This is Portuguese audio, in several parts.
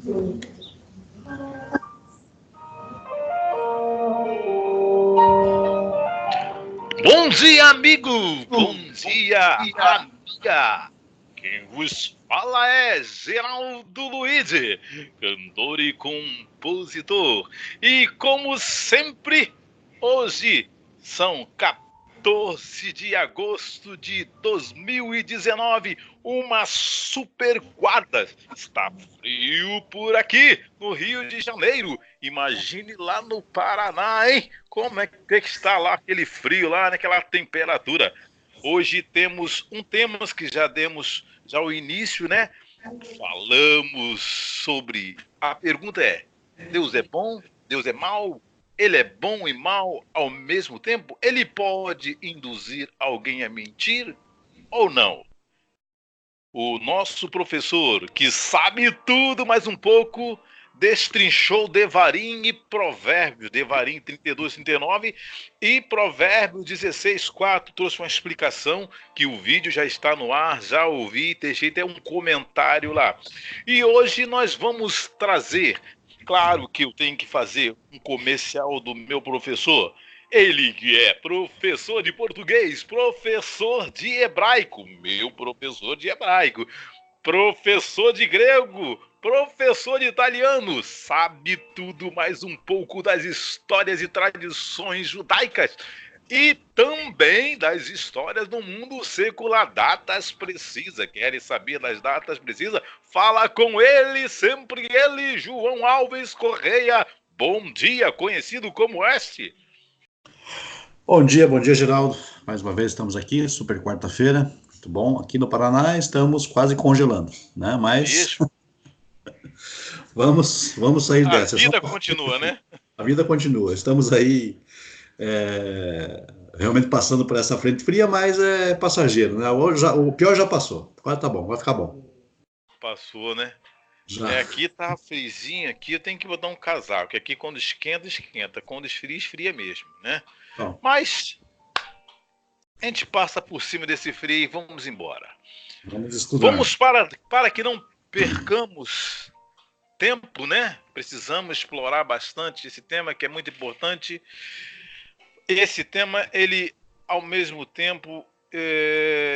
Bom dia, amigo! Bom dia, amiga! Quem vos fala é Geraldo Luigi, cantor e compositor. E como sempre, hoje são 14 de agosto de 2019, uma super quarta. Está frio por aqui, no Rio de Janeiro. Imagine lá no Paraná, hein? Como é que está lá aquele frio, lá naquela temperatura? Hoje temos um tema que já demos já o início, né? Falamos sobre... A pergunta é, Deus é bom? Deus é mau? Ele é bom e mau ao mesmo tempo? Ele pode induzir alguém a mentir ou não? O nosso professor, que sabe tudo mais um pouco, destrinchou Devarim e Provérbios, Devarim 32, 39 e Provérbios 16, 4, trouxe uma explicação que o vídeo já está no ar, já ouvi, deixei até um comentário lá. E hoje nós vamos trazer, claro que eu tenho que fazer um comercial do meu professor, ele que é professor de português, professor de hebraico, meu professor de hebraico, professor de grego, professor de italiano, sabe tudo mais um pouco das histórias e tradições judaicas e também das histórias do mundo secular. Datas precisas, querem saber das datas precisas? Fala com ele, sempre ele, João Alves Correia. Bom dia, conhecido como este. Bom dia, Geraldo. Mais uma vez estamos aqui, super quarta-feira, muito bom. Aqui no Paraná estamos quase congelando, né? Mas Isso. vamos sair A dessa. vida continua, né? A vida continua. Estamos aí realmente passando por essa frente fria, mas é passageiro, né? O pior já passou. Agora tá bom, vai ficar bom. Passou, né? Já. É, aqui tá frizinho, aqui eu tenho que botar um casaco, que aqui quando esquenta, esquenta, quando esfria, esfria mesmo, né? Bom, Mas a gente passa por cima desse frio e vamos embora. vamos estudar. Vamos para que não percamos tempo, né? Precisamos explorar bastante esse tema que é muito importante. Esse tema, ele, ao mesmo tempo,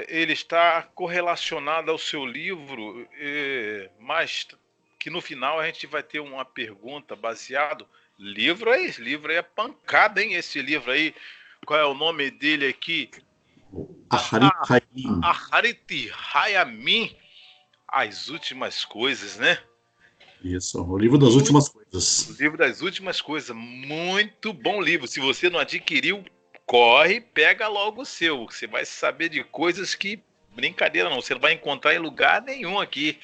ele está correlacionado ao seu livro, mas que no final a gente vai ter uma pergunta baseado. Livro aí é pancada, hein? Esse livro aí, qual é o nome dele aqui? Aharit Haim. Aharit Hayamin, As Últimas Coisas, né? Isso, o livro das Muito, últimas o coisas. livro das últimas coisas, muito bom livro. Se você não adquiriu, corre, pega logo o seu. Você vai saber de coisas que, brincadeira não, você não vai encontrar em lugar nenhum aqui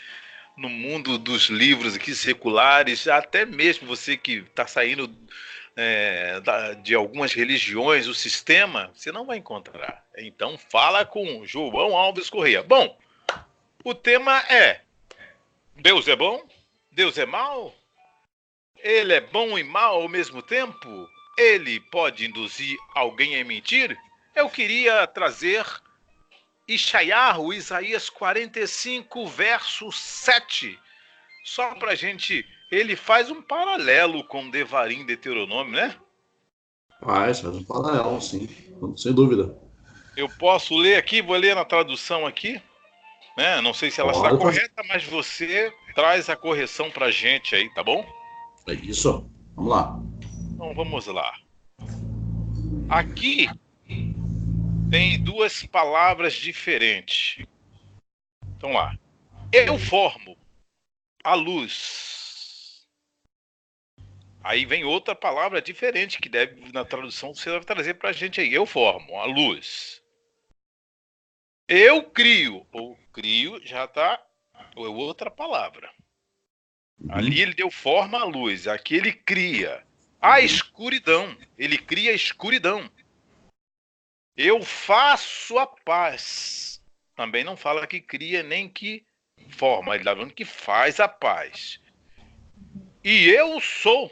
no mundo dos livros aqui seculares, até mesmo você que está saindo de algumas religiões, o sistema, você não vai encontrar. Então fala com João Alves Correia. Bom, o tema é: Deus é bom? Deus é mau? Ele é bom e mau ao mesmo tempo? Ele pode induzir alguém a mentir? Eu queria trazer Ishayahu, Isaías 45, verso 7. Só pra gente... Ele faz um paralelo com Devarim, Deuteronômio, né? Faz um paralelo, sim, sem dúvida. Eu posso ler aqui, vou ler na tradução aqui, né? Não sei se ela está Pode trazer. correta, mas você traz a correção pra gente aí, tá bom? É isso. Vamos lá. Então vamos lá. Aqui tem duas palavras diferentes. Então lá. Eu formo a luz. Aí vem outra palavra diferente que deve, na tradução, você deve trazer pra gente aí. Eu formo a luz. Eu crio. O crio já tá. É outra palavra. Ali Uhum. ele deu forma à luz. Aqui ele cria a escuridão. Ele cria a escuridão. Eu faço a paz. Também não fala que cria nem que forma. Ele está falando que faz a paz. E eu sou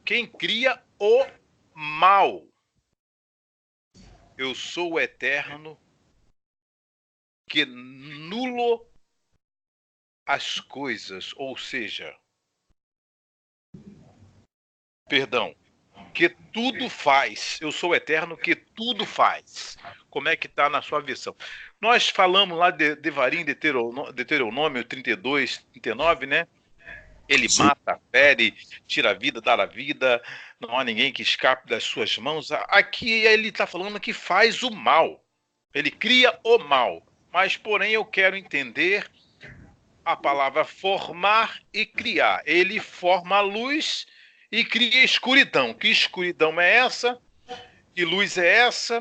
quem cria o mal. Eu sou o eterno que nulo as coisas, ou seja, perdão, que tudo faz. Eu sou o eterno que tudo faz. Como é que está na sua versão? Nós falamos lá de Devarim, Deuteronômio 32, 39, né? Ele Sim. mata, fere, tira a vida, dá a vida, não há ninguém que escape das suas mãos. Aqui ele está falando que faz o mal. Ele cria o mal. Mas, porém, eu quero entender a palavra formar e criar. Ele forma a luz e cria escuridão. Que escuridão é essa? Que luz é essa?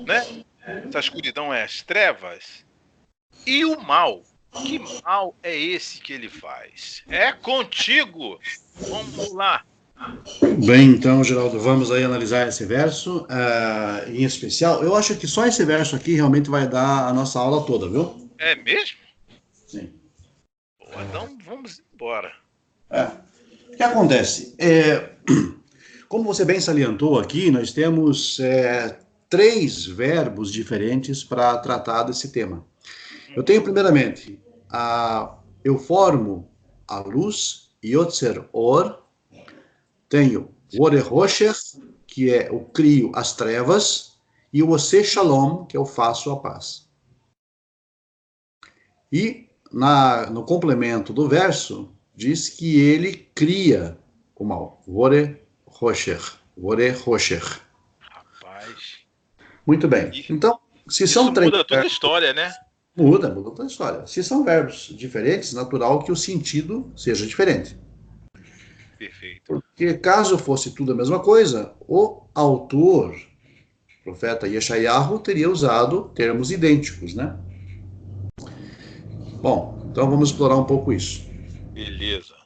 Né? Essa escuridão é as trevas. E o mal? Que mal é esse que ele faz? É contigo. Vamos lá. Bem, então, Geraldo, vamos aí analisar esse verso em especial. Eu acho que só esse verso aqui realmente vai dar a nossa aula toda, viu? É mesmo? Sim. Pô, então vamos embora. O que acontece? Como você bem salientou aqui, nós temos três verbos diferentes para tratar desse tema. Eu tenho, primeiramente, eu formo a luz, Yotzer Or. Tenho o Orehosher, que é o crio as trevas, e o Ose Shalom, que é o faço a paz. E no complemento do verso, diz que ele cria o mal. Orehosher. Rapaz. Muito bem. Então, se são Isso três muda toda a verbos, história, né? muda toda a história. Se são verbos diferentes, natural que o sentido seja diferente. Perfeito. Porque caso fosse tudo a mesma coisa, o autor, o profeta Yeshayahu, teria usado termos idênticos, né? Bom, então vamos explorar um pouco isso. Beleza.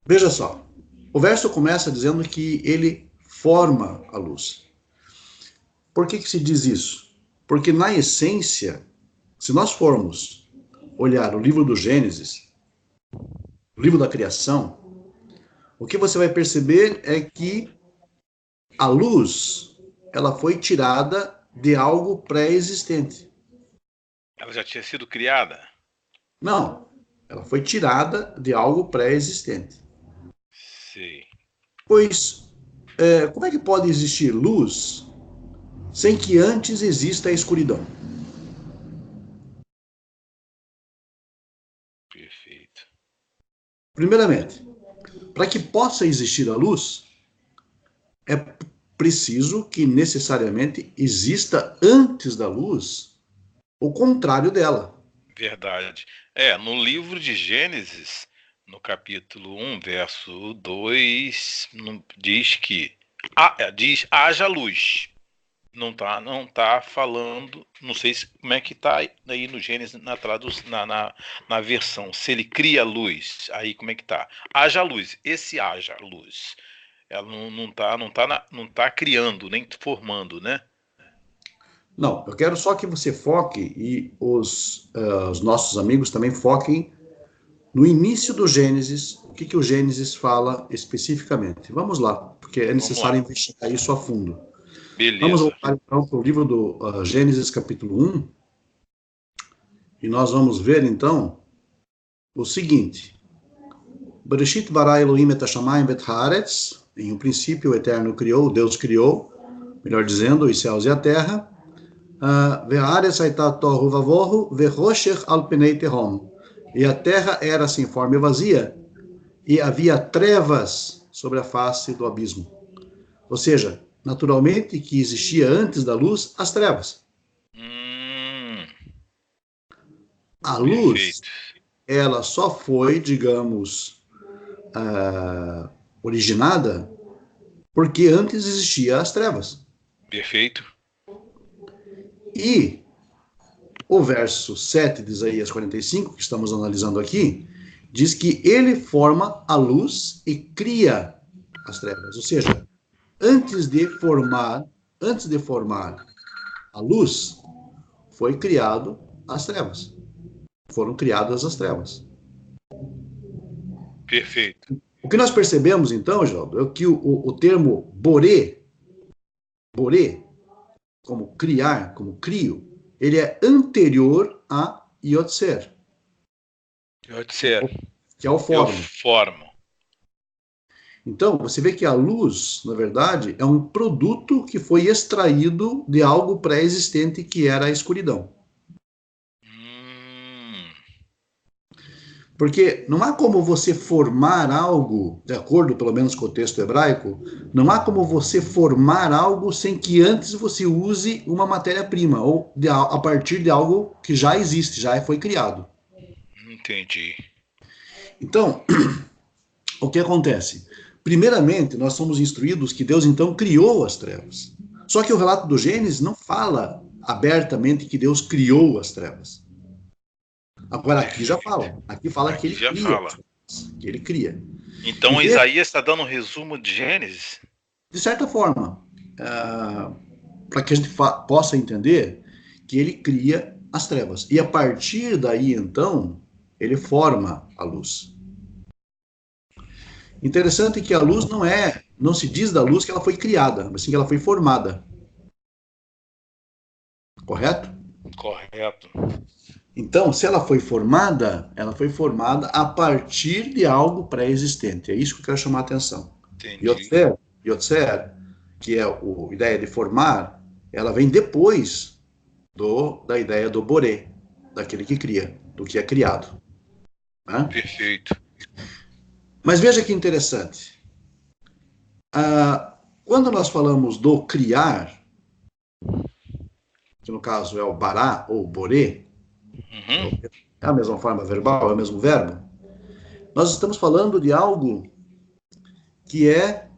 Veja só, o verso começa dizendo que ele forma a luz. Por que se diz isso? Porque na essência, se nós formos olhar o livro do Gênesis, o livro da criação, o que você vai perceber é que a luz, ela foi tirada de algo pré-existente. Ela já tinha sido criada? Não, ela foi tirada de algo pré-existente. Sei. Pois, como é que pode existir luz sem que antes exista a escuridão? Perfeito. Primeiramente, para que possa existir a luz, é preciso que necessariamente exista antes da luz o contrário dela. Verdade. No livro de Gênesis, no capítulo 1, verso 2, diz que diz haja luz. Não tá falando, não sei como é que tá aí no Gênesis na versão. Se ele cria luz, aí como é que tá? Haja luz, esse haja luz. Ela não tá criando, nem formando, né? Não, eu quero só que você foque e os nossos amigos também foquem no início do Gênesis, o que o Gênesis fala especificamente. Vamos lá, porque é Vamos lá. necessário investigar isso a fundo. Vamos Beleza. voltar então para o livro do Gênesis capítulo 1, e nós vamos ver então o seguinte. Bereshit bara Elohim et hashamayim vet haaretz. Em um princípio o Eterno criou, Deus criou, melhor dizendo, os céus e a terra. Ve'haaretz haita tohu vavohu ve'roshech al penei tehom. E a terra era sem forma e vazia, e havia trevas sobre a face do abismo. Ou seja, naturalmente que existia antes da luz as trevas. A luz, Perfeito. ela só foi, digamos, originada porque antes existia as trevas. Perfeito. E o verso 7 de Isaías 45, que estamos analisando aqui, diz que ele forma a luz e cria as trevas. Ou seja, antes de formar a luz, foi criado as trevas. Foram criadas as trevas. Perfeito. O que nós percebemos, então, Geraldo, é que o termo boré, como criar, como crio, ele é anterior a Yotzer, Yotzer. que é o Eu forma. formo. Então, você vê que a luz, na verdade, é um produto que foi extraído de algo pré-existente que era a escuridão. Porque não há como você formar algo, de acordo pelo menos com o texto hebraico, não há como você formar algo sem que antes você use uma matéria-prima, ou a partir de algo que já existe, já foi criado. Entendi. Então, o que acontece? Primeiramente, nós somos instruídos que Deus então criou as trevas. Só que o relato do Gênesis não fala abertamente que Deus criou as trevas. Agora aqui já fala. Aqui fala que Aqui ele já cria. fala. Que ele cria. Então E Isaías está dando um resumo de Gênesis? de certa forma, para que a gente possa entender que ele cria as trevas. E a partir daí, então, ele forma a luz. Interessante que a luz não se diz da luz que ela foi criada, mas sim que ela foi formada. Correto? Correto. Então, se ela foi formada a partir de algo pré-existente. É isso que eu quero chamar a atenção. Entendi. Yotzer, que é a ideia de formar, ela vem depois da ideia do Boré, daquele que cria, do que é criado. Né? Perfeito. Mas veja que interessante. Quando nós falamos do criar, que no caso é o bará ou boré, é a mesma forma verbal, é o mesmo verbo, nós estamos falando de algo que é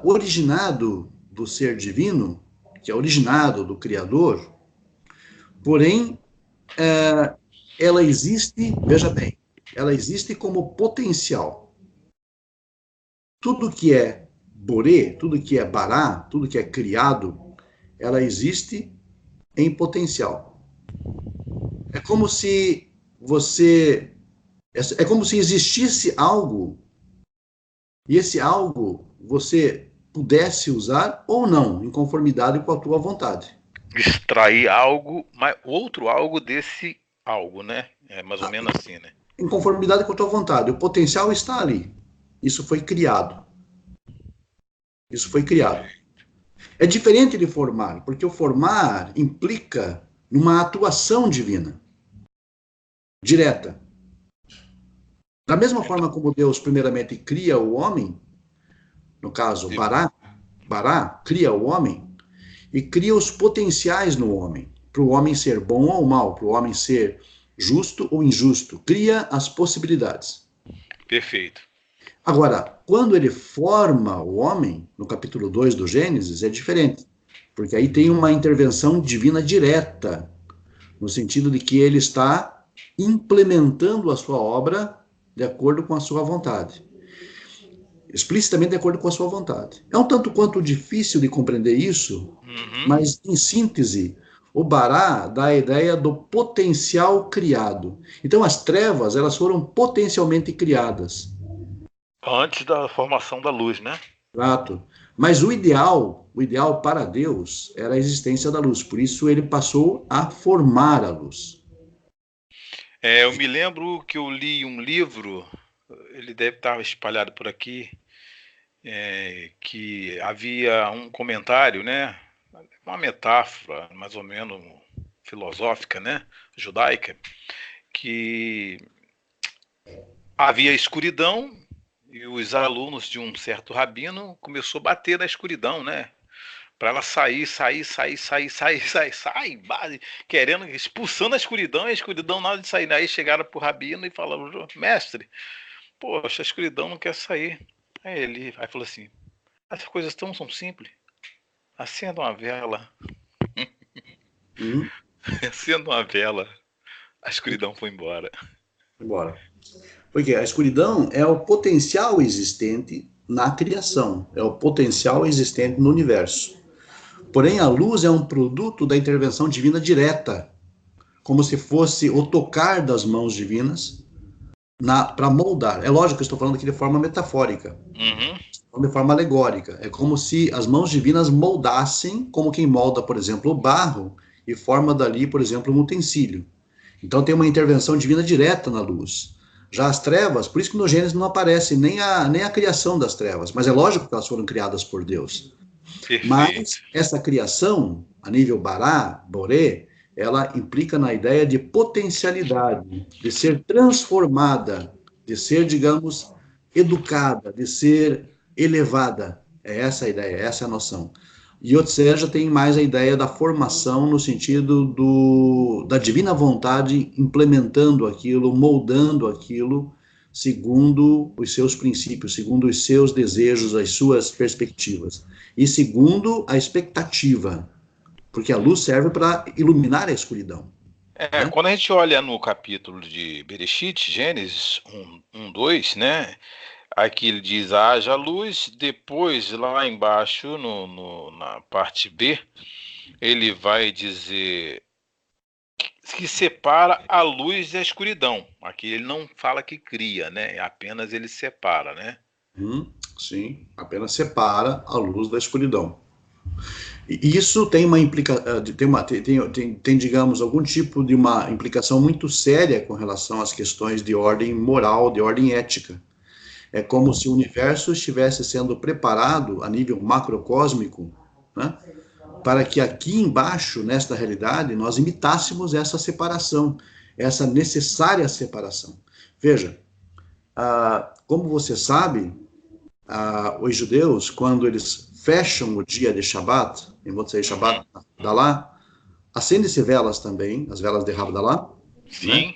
originado do ser divino, que é originado do Criador, porém, ela existe, veja bem, ela existe como potencial. Tudo que é boré, tudo que é bará, tudo que é criado, ela existe em potencial. É como se é como se existisse algo e esse algo você pudesse usar ou não, em conformidade com a tua vontade. Extrair algo, outro algo desse algo, né? É mais ou menos assim, né? Em conformidade com a tua vontade. O potencial está ali. Isso foi criado. Isso foi criado. É diferente de formar, porque o formar implica numa atuação divina, direta. Da mesma forma como Deus primeiramente cria o homem, no caso, Bará cria o homem e cria os potenciais no homem, para o homem ser bom ou mal, para o homem ser justo ou injusto, cria as possibilidades. Perfeito. Agora, quando ele forma o homem, no capítulo 2 do Gênesis, é diferente, porque aí tem uma intervenção divina direta, no sentido de que ele está implementando a sua obra de acordo com a sua vontade. Explicitamente de acordo com a sua vontade. É um tanto quanto difícil de compreender isso, mas, em síntese, o Bará dá a ideia do potencial criado. Então, as trevas, elas foram potencialmente criadas. Antes da formação da luz, né? Exato. Mas o ideal para Deus era a existência da luz. Por isso, ele passou a formar a luz. Eu me lembro que eu li um livro, ele deve estar espalhado por aqui, que havia um comentário, né? Uma metáfora mais ou menos filosófica, né? Judaica, que havia escuridão e os alunos de um certo rabino começou a bater na escuridão, né? Para ela sair, querendo, expulsando a escuridão, e a escuridão nada de sair. Aí chegaram pro rabino e falaram: mestre, poxa, a escuridão não quer sair. Aí falou assim: as coisas são simples. Acenda uma vela. Acenda uma vela. A escuridão foi embora. Embora. Porque a escuridão é o potencial existente na criação, é o potencial existente no universo. Porém, a luz é um produto da intervenção divina direta, como se fosse o tocar das mãos divinas para moldar. É lógico que eu estou falando aqui de forma metafórica, de forma alegórica. É como se as mãos divinas moldassem, como quem molda, por exemplo, o barro e forma dali, por exemplo, um utensílio. Então tem uma intervenção divina direta na luz. Já as trevas, por isso que no Gênesis não aparece nem a criação das trevas, mas é lógico que elas foram criadas por Deus. Perfeito. Mas essa criação, a nível Bará, Boré, ela implica na ideia de potencialidade, de ser transformada, de ser, digamos, educada, de ser elevada. É essa a ideia, essa é a noção. E Yotzer já tem mais a ideia da formação no sentido da divina vontade implementando aquilo, moldando aquilo segundo os seus princípios, segundo os seus desejos, as suas perspectivas. E segundo a expectativa, porque a luz serve para iluminar a escuridão. Né? Quando a gente olha no capítulo de Bereshit, Gênesis 1, 2, né? Aqui ele diz, haja luz, depois lá embaixo, na parte B, ele vai dizer que separa a luz da escuridão. Aqui ele não fala que cria, né? Apenas ele separa, né? Sim, apenas separa a luz da escuridão. E isso tem uma tem, digamos, algum tipo de uma implicação muito séria com relação às questões de ordem moral, de ordem ética. É como se o universo estivesse sendo preparado a nível macrocósmico, né, para que aqui embaixo, nesta realidade, nós imitássemos essa separação, essa necessária separação. Veja, como você sabe, os judeus, quando eles fecham o dia de Shabat, em Motzei Shabat, Havdalah, acendem-se velas também, as velas de Havdalah. Sim. Né?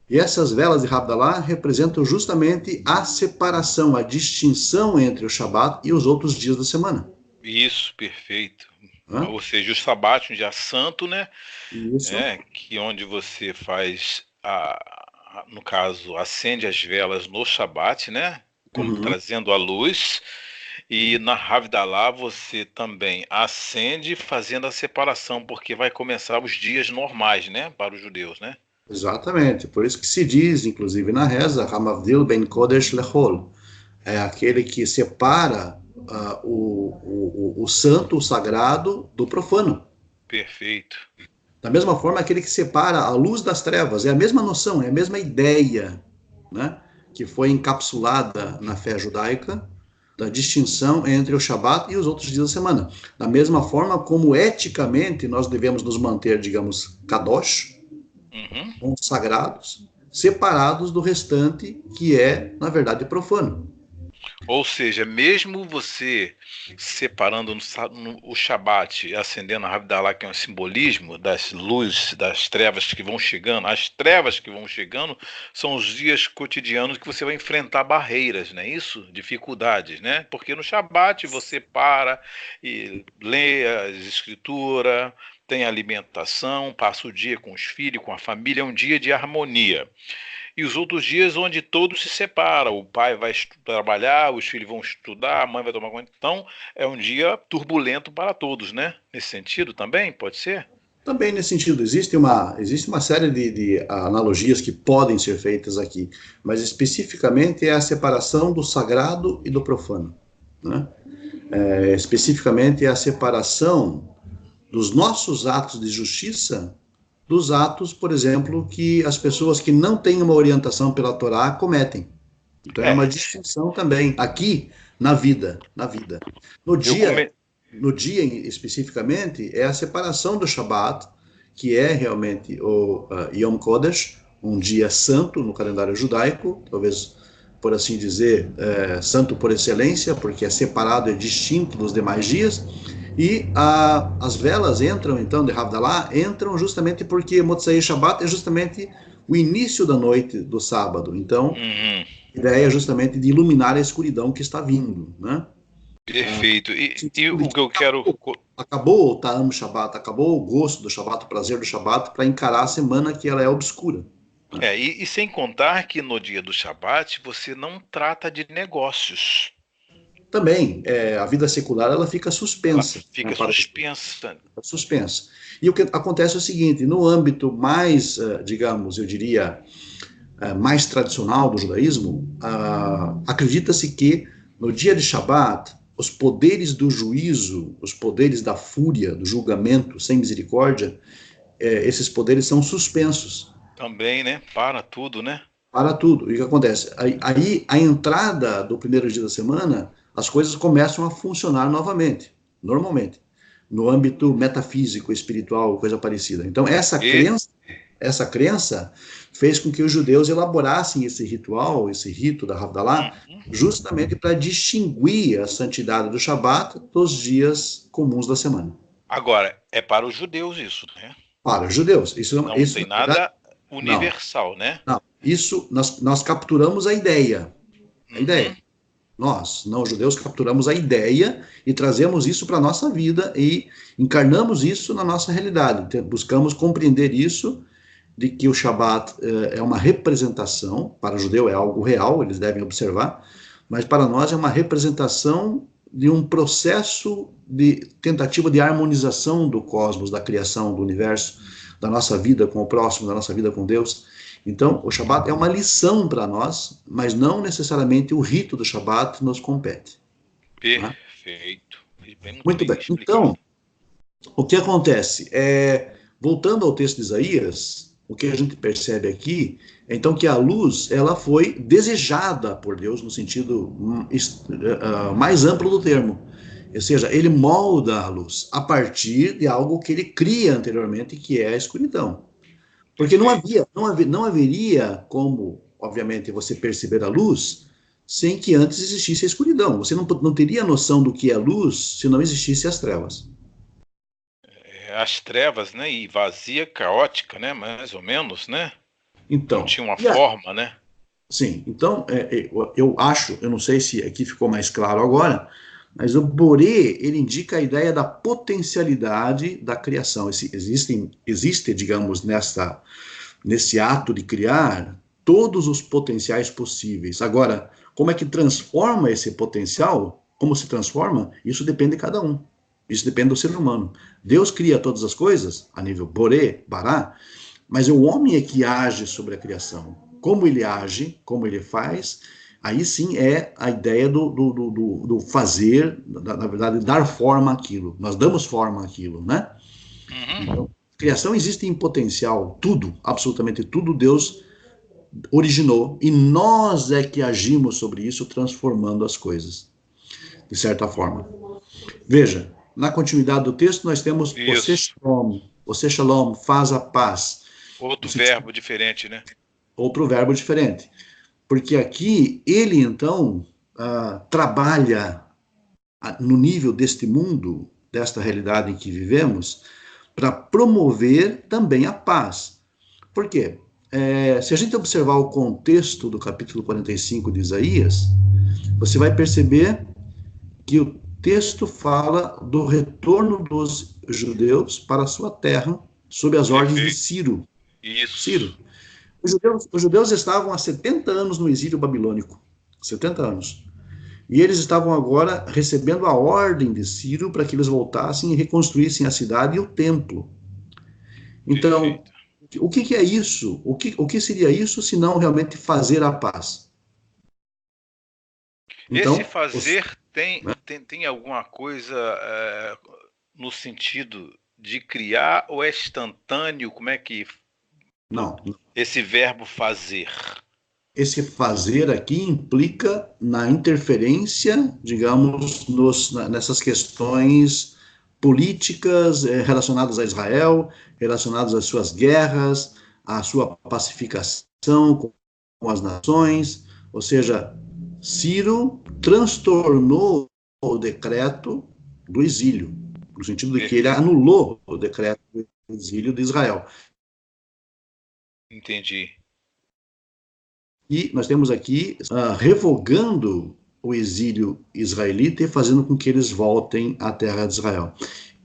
E essas velas de Havdalah representam justamente a separação, a distinção entre o Shabat e os outros dias da semana. Isso, perfeito. Ou seja, o Shabat, um dia santo, né? Isso. Que onde você faz, no caso, acende as velas no Shabat, né? Como trazendo a luz. E na Havdalah você também acende fazendo a separação, porque vai começar os dias normais, né? Para os judeus, né? Exatamente, por isso que se diz, inclusive na reza, Hamavdil ben Kodesh lechol, é aquele que separa o santo, o sagrado, do profano. Perfeito. Da mesma forma, aquele que separa a luz das trevas, é a mesma noção, é a mesma ideia, né, que foi encapsulada na fé judaica, da distinção entre o Shabat e os outros dias da semana. Da mesma forma como eticamente nós devemos nos manter, digamos, kadosh, consagrados, separados do restante, que é, na verdade, profano. Ou seja, mesmo você separando o Shabat, acendendo a Havdalah, que é um simbolismo das luzes, das trevas que vão chegando, as trevas que vão chegando são os dias cotidianos que você vai enfrentar barreiras, não é isso? Dificuldades, né? Porque no Shabat você para e lê as escrituras, tem alimentação, passa o dia com os filhos, com a família, é um dia de harmonia. E os outros dias onde todos se separam, o pai vai trabalhar, os filhos vão estudar, a mãe vai tomar conta. Então, é um dia turbulento para todos, né? Nesse sentido também, pode ser? Também nesse sentido, existe uma série de analogias que podem ser feitas aqui, mas especificamente é a separação do sagrado e do profano. Né? Especificamente é a separação dos nossos atos de justiça dos atos, por exemplo, que as pessoas que não têm uma orientação pela Torá cometem. Então é uma distinção também aqui na vida. No dia especificamente é a separação do Shabat, que é realmente o Yom Kodesh, um dia santo no calendário judaico, talvez por assim dizer, santo por excelência, porque é separado, é distinto dos demais dias. E as velas entram, então, de Havdalah, entram justamente porque Motzei Shabbat é justamente o início da noite do sábado. Então, a ideia é justamente de iluminar a escuridão que está vindo, né? Perfeito. E o que eu quero... Acabou o Ta'am Shabbat, acabou o gosto do Shabbat, o prazer do Shabbat, para encarar a semana que ela é obscura. E sem contar que no dia do Shabbat você não trata de negócios. Também, a vida secular ela fica suspensa. Fica suspensa. E o que acontece é o seguinte, no âmbito mais, digamos, eu diria, mais tradicional do judaísmo, acredita-se que no dia de Shabat, os poderes do juízo, os poderes da fúria, do julgamento sem misericórdia, esses poderes são suspensos. Também, né? Para tudo, né? Para tudo. E o que acontece? Aí, a entrada do primeiro dia da semana, as coisas começam a funcionar novamente, normalmente, no âmbito metafísico, espiritual, coisa parecida. Então, E essa crença fez com que os judeus elaborassem esse ritual, esse rito da Havdalah, uhum. justamente para distinguir a santidade do Shabat dos dias comuns da semana. Agora, é para os judeus isso, né? Para os judeus. Não Isso tem na verdade, nada não. universal, né? Não. Isso, nós capturamos a ideia. A Uhum. ideia. Nós, não judeus, capturamos a ideia e trazemos isso para a nossa vida e encarnamos isso na nossa realidade. Buscamos compreender isso, de que o Shabat é uma representação, para o judeu é algo real, eles devem observar, mas para nós é uma representação de um processo de tentativa de harmonização do cosmos, da criação, do universo, da nossa vida com o próximo, da nossa vida com Deus. Então, o Shabat é uma lição para nós, mas não necessariamente o rito do Shabat nos compete. Tá? Perfeito. Muito Muito bem bem. explicado. Então, o que acontece? Voltando ao texto de Isaías, o que a gente percebe aqui é então que a luz ela foi desejada por Deus no sentido mais amplo do termo. Ou seja, ele molda a luz a partir de algo que ele cria anteriormente, que é a escuridão. Porque Perfeito. não haveria como, obviamente, você perceber a luz sem que antes existisse a escuridão. Você não teria noção do que é luz se não existisse as trevas. As trevas, né? E vazia, caótica, né? Mais ou menos, né? Não Então, tinha uma forma, né? sim, então eu acho, eu não sei se aqui ficou mais claro agora, mas o Boré, ele indica a ideia da potencialidade da criação. Existe, digamos, nesse ato de criar, todos os potenciais possíveis. Agora, como é que transforma esse potencial? Como se transforma? Isso depende de cada um. Isso depende do ser humano. Deus cria todas as coisas, a nível Boré, Bará, mas o homem é que age sobre a criação. Como ele age, como ele faz, aí sim é a ideia do fazer, na verdade, dar forma àquilo. Nós damos forma àquilo, né? Uhum. Então, criação existe em potencial, tudo, absolutamente tudo Deus originou e nós é que agimos sobre isso, transformando as coisas, de certa forma. Veja, na continuidade do texto nós temos Isso. você shalom, faz a paz. Outro verbo diferente, né? Outro verbo diferente. Porque aqui ele então trabalha no nível deste mundo, desta realidade em que vivemos, para promover também a paz. Por quê? Se a gente observar o contexto do capítulo 45 de Isaías, você vai perceber que o texto fala do retorno dos judeus para a sua terra sob as ordens de Perfeito. Ciro. Isso. Ciro. Os judeus estavam há 70 anos no exílio babilônico. 70 anos. E eles estavam agora recebendo a ordem de Ciro para que eles voltassem e reconstruíssem a cidade e o templo. Então, Perfeito. o que é isso? O que seria isso se não realmente fazer a paz? Esse Então, fazer tem, né? tem, tem alguma coisa no sentido de criar ou é instantâneo? Como é que Não. esse verbo fazer? Esse fazer aqui implica na interferência, digamos, nessas questões políticas relacionadas a Israel, relacionadas às suas guerras, à sua pacificação com as nações, ou seja, Ciro transtornou o decreto do exílio, no sentido de que ele Perfeito. anulou o decreto do exílio de Israel. Entendi. E nós temos aqui revogando o exílio israelita e fazendo com que eles voltem à terra de Israel.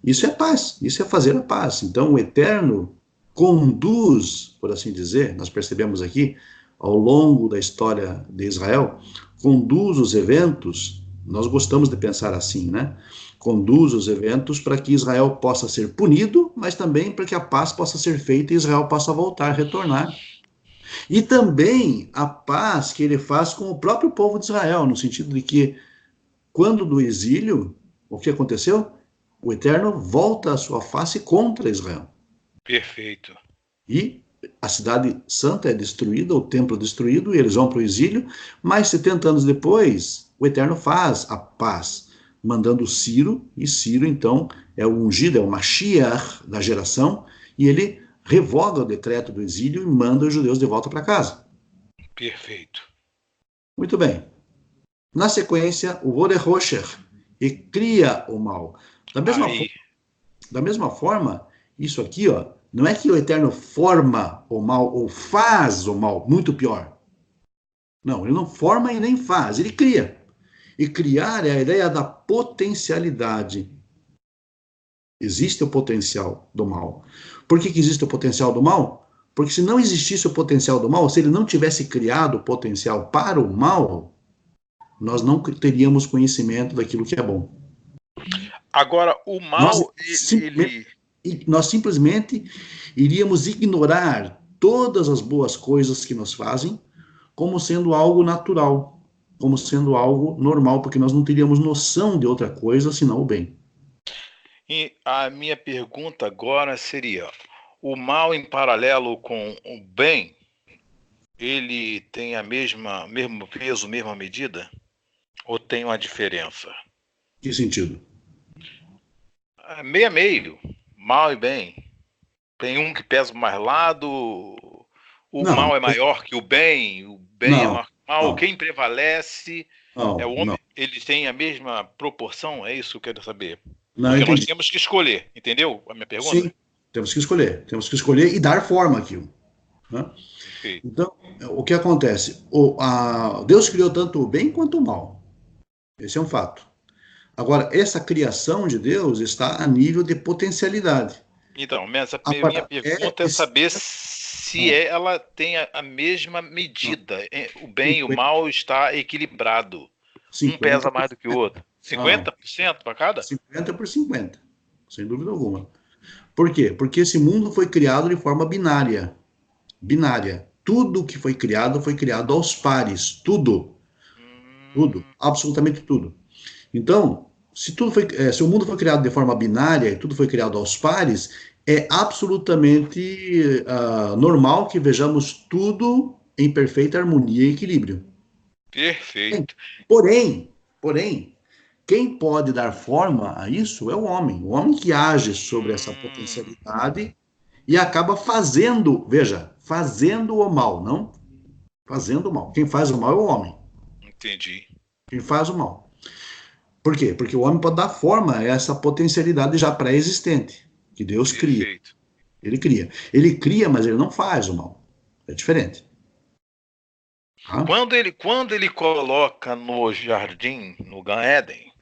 Isso é paz, isso é fazer a paz. Então o Eterno conduz, por assim dizer, nós percebemos aqui, ao longo da história de Israel, conduz os eventos, nós gostamos de pensar assim, né? Conduz os eventos para que Israel possa ser punido, mas também para que a paz possa ser feita e Israel possa voltar, retornar. E também a paz que ele faz com o próprio povo de Israel, no sentido de que, quando do exílio, o que aconteceu? O Eterno volta a sua face contra Israel. Perfeito. E a cidade santa é destruída, o templo é destruído, e eles vão para o exílio, mas 70 anos depois, o Eterno faz a paz, mandando Ciro, e Ciro, então, é o ungido, é o Mashiach da geração, e ele revoga o decreto do exílio e manda os judeus de volta para casa. Perfeito. Muito bem. Na sequência, o Orehosher, e cria o mal. Da mesma forma, isso aqui, ó, não é que o Eterno forma o mal ou faz o mal, muito pior. Não, ele não forma e nem faz, ele cria. E criar é a ideia da potencialidade. Existe o potencial do mal. Por que existe o potencial do mal? Porque se não existisse o potencial do mal, se ele não tivesse criado o potencial para o mal, nós não teríamos conhecimento daquilo que é bom. Agora, o mal, nós simplesmente iríamos ignorar todas as boas coisas que nos fazem como sendo algo natural, como sendo algo normal, porque nós não teríamos noção de outra coisa senão o bem. E a minha pergunta agora seria: o mal em paralelo com o bem, ele tem mesmo peso, mesma medida? Ou tem uma diferença? Que sentido? Meio a meio, mal e bem. Tem um que pesa mais lado, o Não, mal é maior que o bem é não, maior que o mal. não, Quem prevalece é o não, homem, eles têm a mesma proporção? É isso que eu quero saber. não, Porque nós entendi. temos que escolher, entendeu a minha pergunta? Sim, temos que escolher e dar forma àquilo. Né? Perfeito. Então, o que acontece? Deus criou tanto o bem quanto o mal. Esse é um fato. Agora, essa criação de Deus está a nível de potencialidade. Então, minha Agora, pergunta é saber se ela tem a mesma medida. O bem e o 50, mal está equilibrado. Um 50, pesa mais do que o outro. 50% para cada? 50 por 50, sem dúvida alguma. Por quê? Porque esse mundo foi criado de forma binária. Binária. Tudo que foi criado aos pares. Tudo. Tudo. Absolutamente tudo. Então, se o mundo foi criado de forma binária e tudo foi criado aos pares, é absolutamente normal que vejamos tudo em perfeita harmonia e equilíbrio. Perfeito. Porém, quem pode dar forma a isso é o homem que age sobre essa Hum, potencialidade e acaba fazendo, veja, fazendo o mal, não fazendo o mal. Quem faz o mal é o homem. entendi. Quem faz o mal. Por quê? Porque o homem pode dar forma a essa potencialidade já pré-existente, que Deus cria. Perfeito. Ele cria. Ele cria, mas ele não faz o mal. É diferente. Tá? Quando ele coloca no jardim, no Gan Éden,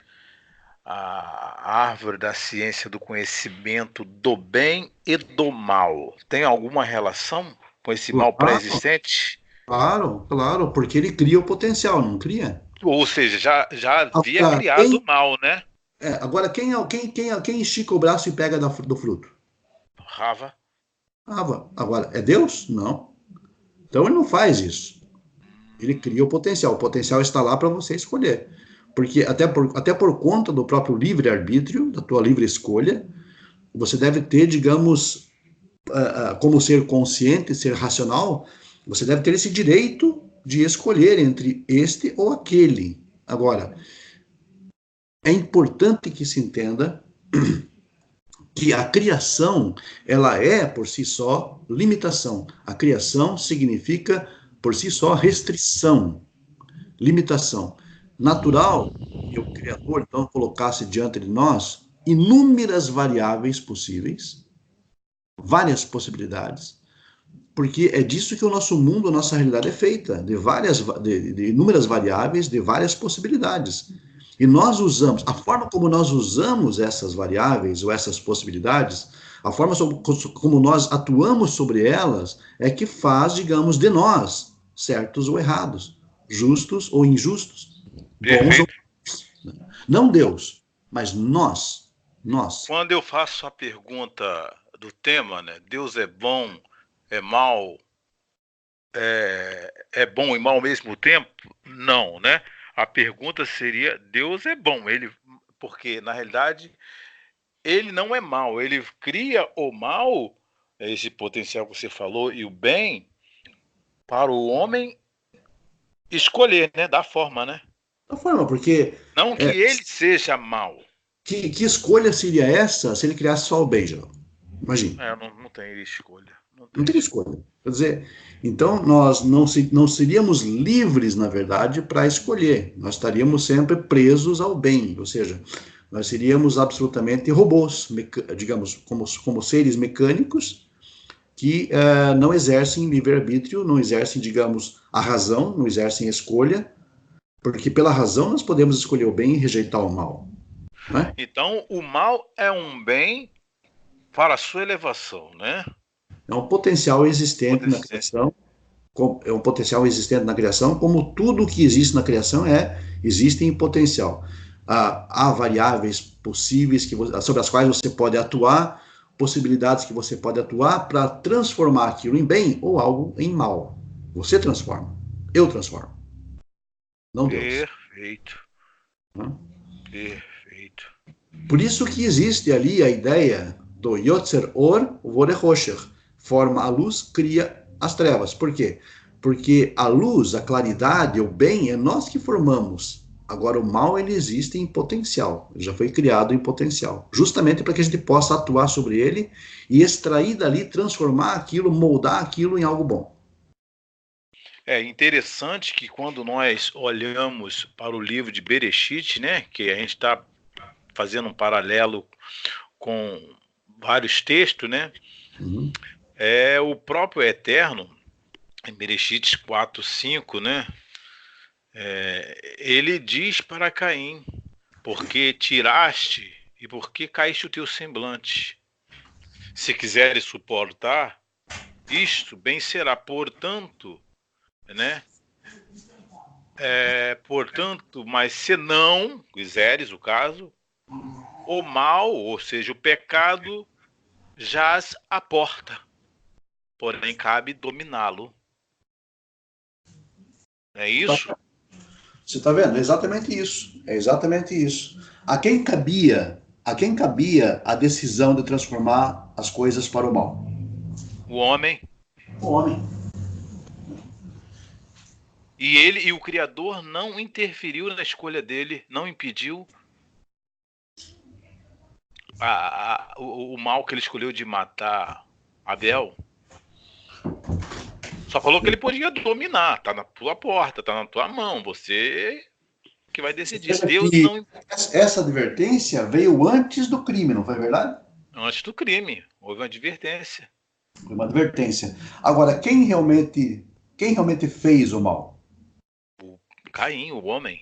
a árvore da ciência do conhecimento do bem e do mal, tem alguma relação com esse mal Claro, pré-existente? claro, porque ele cria o potencial, não cria? Ou seja, já havia Agora, criado o mal, né? quem estica o braço e pega do fruto? Rava. Agora, é Deus? Não. Então ele não faz isso. Ele cria o potencial. O potencial está lá para você escolher. Porque até por conta do próprio livre-arbítrio, da tua livre escolha, você deve ter, digamos, como ser consciente, ser racional, você deve ter esse direito de escolher entre este ou aquele. Agora, é importante que se entenda que a criação, ela é por si só limitação. A criação significa por si só restrição, limitação. Natural que o Criador então colocasse diante de nós inúmeras variáveis possíveis, várias possibilidades, porque é disso que o nosso mundo, a nossa realidade é feita, de inúmeras variáveis, de várias possibilidades. E nós usamos, a forma como nós usamos essas variáveis ou essas possibilidades, a forma como nós atuamos sobre elas, é que faz, digamos, de nós certos ou errados, justos ou injustos, bons ou Perfeito. não Deus, mas nós, nós. Quando eu faço a pergunta do tema, né? Deus é bom, é mal, é bom e mal ao mesmo tempo? Não, né? A pergunta seria: Deus é bom, porque na realidade ele não é mal, ele cria o mal esse potencial que você falou, e o bem, para o homem escolher, né? Da forma, né? Da forma, porque Não que ele seja mal. que escolha seria essa se ele criasse só o bem, Geraldo? Imagine. Não tem escolha. Não Não tem teria escolha. escolha. Quer dizer, então nós não seríamos livres, na verdade, para escolher. Nós estaríamos sempre presos ao bem, ou seja, nós seríamos absolutamente robôs, digamos, como seres mecânicos que não exercem livre-arbítrio, não exercem, digamos, a razão, não exercem escolha, porque pela razão nós podemos escolher o bem e rejeitar o mal. Né? Então, o mal é um bem para a sua elevação, né? É um potencial existente na criação, é um potencial existente na criação, como tudo que existe na criação existe em potencial. Há variáveis possíveis sobre as quais você pode atuar, possibilidades que você pode atuar para transformar aquilo em bem ou algo em mal. Você transforma, eu transformo, não Deus. Perfeito. Né? Perfeito. Por isso que existe ali a ideia do Yotzer Or Vore Rocher, forma a luz, cria as trevas. Por quê? Porque a luz, a claridade, o bem, é nós que formamos. Agora, o mal, ele existe em potencial. Ele já foi criado em potencial. Justamente para que a gente possa atuar sobre ele e extrair dali, transformar aquilo, moldar aquilo em algo bom. É interessante que quando nós olhamos para o livro de Bereshit, né, que a gente está fazendo um paralelo com vários textos, né, o próprio Eterno, em Bereshit 4:5, né, ele diz para Caim, porque tiraste e porque caíste o teu semblante. Se quiseres suportar, isto bem será, portanto, né? Portanto, mas se não quiseres o caso, o mal, ou seja, o pecado, jaz à porta, porém cabe dominá-lo. É isso? Você está vendo? É exatamente isso. É exatamente isso. A quem cabia a decisão de transformar as coisas para o mal? O homem. O homem. E o Criador não interferiu na escolha dele, não impediu o mal que ele escolheu de matar Abel. Só falou que ele podia dominar, tá na tua porta, tá na tua mão, você que vai decidir. Deus não... Essa advertência veio antes do crime, não foi verdade? Antes do crime, houve uma advertência. Foi uma advertência. Agora, quem realmente fez o mal? O Caim, o homem.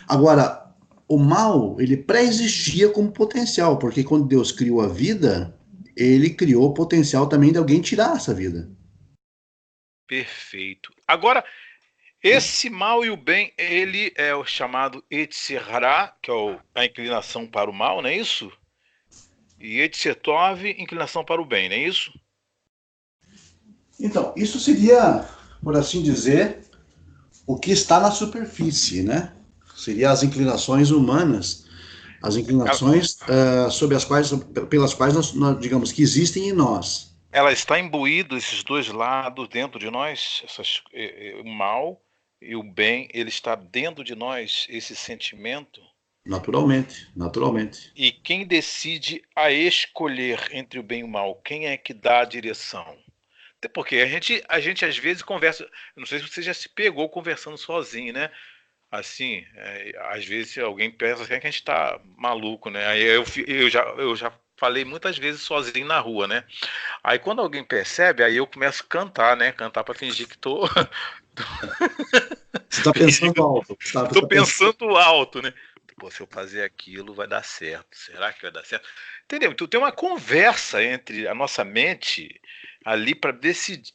Agora, o mal, ele pré-existia como potencial, porque quando Deus criou a vida, ele criou o potencial também de alguém tirar essa vida. Perfeito. Agora, esse mal e o bem, ele é o chamado Yetzirah, que é a inclinação para o mal, não é isso? E Yetzirtov, inclinação para o bem, não é isso? Então, isso seria, por assim dizer, o que está na superfície, né? Seria as inclinações humanas, as inclinações pelas quais nós, digamos, que existem em nós. Ela está imbuída, esses dois lados, dentro de nós, o mal e o bem, ele está dentro de nós, esse sentimento. Naturalmente, naturalmente. E quem decide a escolher entre o bem e o mal? Quem é que dá a direção? Até porque a gente às vezes conversa, não sei se você já se pegou conversando sozinho, né? Assim, às vezes alguém pensa assim, que a gente tá maluco, né? Aí eu já falei muitas vezes sozinho na rua, né? Aí quando alguém percebe, aí eu começo a cantar, né? Cantar para fingir que tô... Você está pensando alto. Tô pensando alto, né? Pô, se eu fazer aquilo, vai dar certo. Será que vai dar certo? Entendeu? Então tem uma conversa entre a nossa mente ali para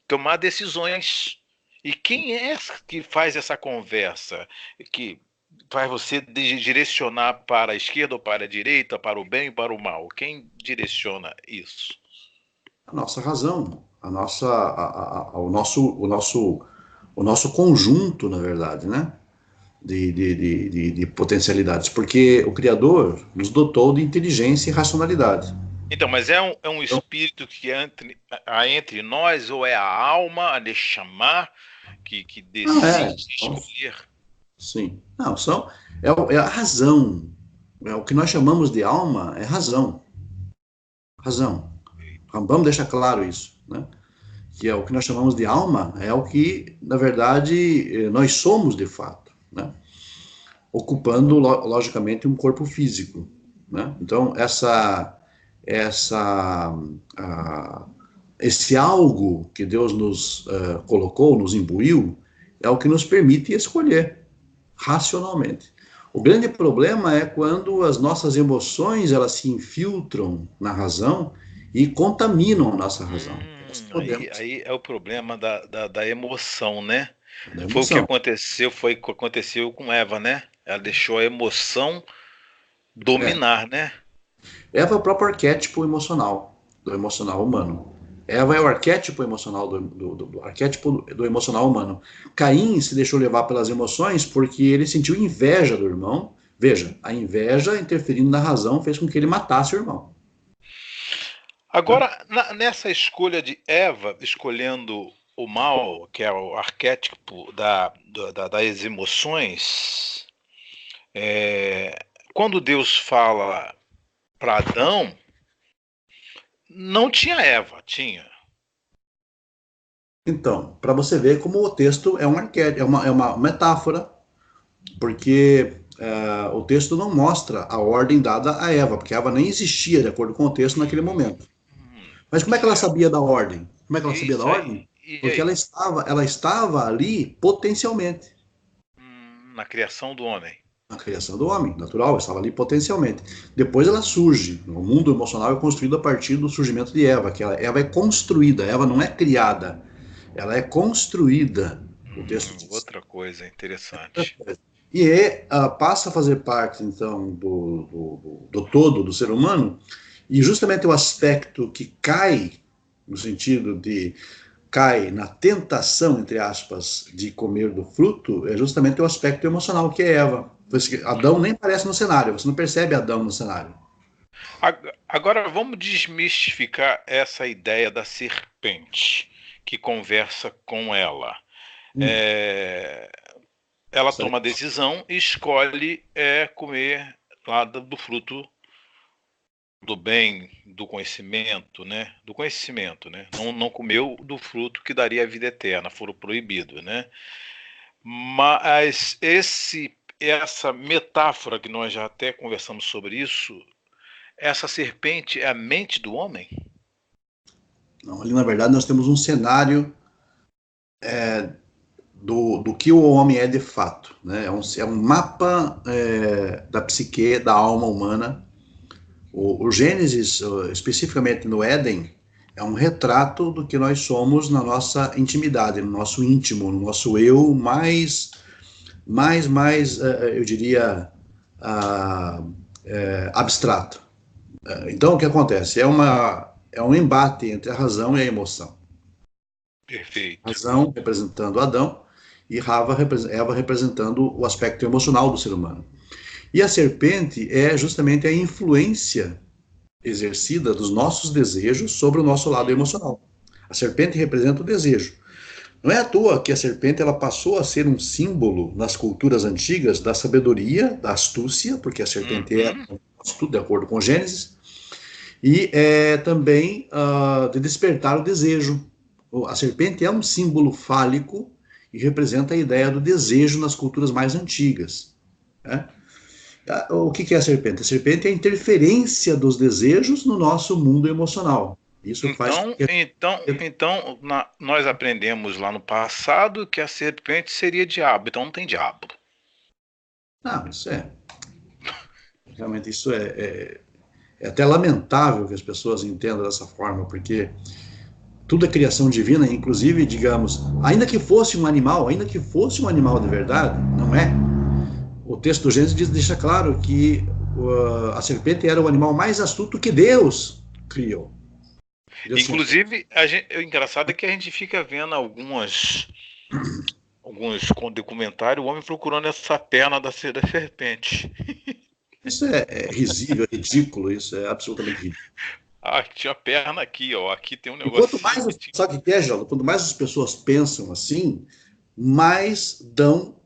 tomar decisões. E quem é que faz essa conversa? Que faz você direcionar para a esquerda ou para a direita, para o bem ou para o mal? Quem direciona isso? A nossa razão, o nosso conjunto, na verdade, né? De potencialidades, porque o Criador nos dotou de inteligência e racionalidade. Então, mas é um Então, espírito que entre nós, ou é a alma, a Neshama, que é. decide Então, escolher? sim. Não, é a razão. É o que nós chamamos de alma é razão. Razão. Vamos deixar claro isso, né? Que é o que nós chamamos de alma, é o que, na verdade, nós somos de fato, né? Ocupando, logicamente, um corpo físico, né? Então, essa, ah, esse algo que Deus nos colocou, nos imbuiu, é o que nos permite escolher racionalmente. O grande problema é quando as nossas emoções elas se infiltram na razão e contaminam a nossa razão. Nós podemos Aí é o problema da emoção, né? da Foi o que emoção. aconteceu, foi o que aconteceu com Eva, né? Ela deixou a emoção É. dominar, né? Eva é o próprio arquétipo emocional do emocional humano. Eva é o arquétipo emocional do arquétipo do emocional humano. Caim se deixou levar pelas emoções porque ele sentiu inveja do irmão. Veja, a inveja interferindo na razão fez com que ele matasse o irmão. Né? Agora, nessa escolha de Eva, escolhendo o mal, que é o arquétipo das emoções, quando Deus fala para Adão, não tinha Eva, tinha. Então, para você ver como o texto é um arquétipo, é uma metáfora, porque o texto não mostra a ordem dada a Eva, porque Eva nem existia de acordo com o texto naquele momento. Mas como é que ela Certo. sabia da ordem? Como é que ela sabia da Isso aí. ordem? E Porque aí? ela estava ali potencialmente. Na criação do homem. Na criação do homem, natural, ela estava ali potencialmente. Depois ela surge. O mundo emocional é construído a partir do surgimento de Eva, que Eva é construída, Eva não é criada, ela é construída, o texto diz. Outra coisa interessante. Passa a fazer parte, então, do todo do ser humano, e justamente o aspecto que cai, no sentido de cai na tentação, entre aspas, de comer do fruto, é justamente o aspecto emocional, que é Eva. Adão nem aparece no cenário, você não percebe Adão no cenário. Agora vamos desmistificar essa ideia da serpente que conversa com ela. Hum, É, ela toma a certo. decisão e escolhe comer lá do fruto do bem, do conhecimento, né? Do conhecimento, né? Não comeu do fruto que daria a vida eterna, foram proibido, né? Mas essa metáfora que nós já até conversamos sobre isso, essa serpente é a mente do homem? Não, ali, na verdade, nós temos um cenário do que o homem é de fato. Né? É um mapa da psique, da alma humana. O Gênesis, especificamente no Éden, é um retrato do que nós somos na nossa intimidade, no nosso íntimo, no nosso eu mais eu diria, ah, abstrato. Então, o que acontece? É um embate entre a razão e a emoção. Perfeito. Razão representando Adão e Eva representando o aspecto emocional do ser humano. E a serpente é justamente a influência exercida dos nossos desejos sobre o nosso lado emocional. A serpente representa o desejo. Não é à toa que a serpente ela passou a ser um símbolo nas culturas antigas da sabedoria, da astúcia, porque a serpente é Uhum. tudo de acordo com Gênesis, e também de despertar o desejo. A serpente é um símbolo fálico e representa a ideia do desejo nas culturas mais antigas. Né? O que é a serpente? A serpente é a interferência dos desejos no nosso mundo emocional. Isso faz com que. Nós aprendemos lá no passado que a serpente seria diabo, então não tem diabo. Não, isso é. Realmente, isso é até lamentável que as pessoas entendam dessa forma, porque tudo é criação divina, inclusive, digamos, ainda que fosse um animal de verdade, não é? O texto do Gênesis deixa claro que a serpente era o animal mais astuto que Deus criou. Deus tinha feito. Inclusive, o engraçado é que a gente fica vendo alguns documentários, o homem procurando essa perna da serpente. Isso é risível, é ridículo, isso é absolutamente ridículo. Ah, tinha perna aqui, ó. Aqui tem um E quanto negocinho mais, que tinha. sabe o que é, Geraldo? Quanto mais as pessoas pensam assim, mais dão